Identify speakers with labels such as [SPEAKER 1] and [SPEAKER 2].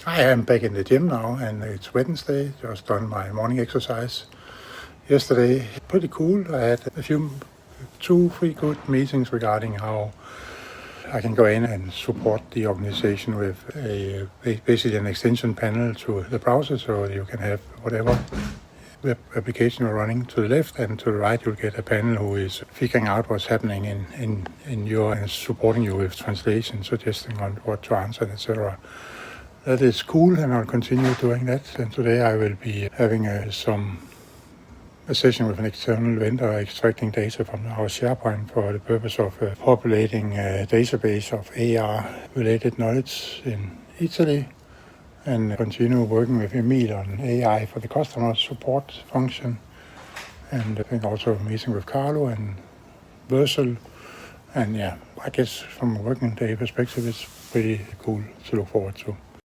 [SPEAKER 1] I am back in the gym now, and it's Wednesday. Just done my morning exercise yesterday. Pretty cool. I had 2-3 good meetings regarding how I can go in and support the organization with basically an extension panel to the browser, so you can have whatever web application you're running to the left, and to the right you'll get a panel who is figuring out what's happening in your and supporting you with translation, suggesting on what to answer, etc. That is cool, and I'll continue doing that. And today I will be having a session with an external vendor extracting data from our SharePoint for the purpose of populating a database of AR-related knowledge in Italy, and continue working with Emil on AI for the customer support function. And I think also a meeting with Carlo and Versal. And yeah, I guess from a working day perspective, it's pretty cool to look forward to.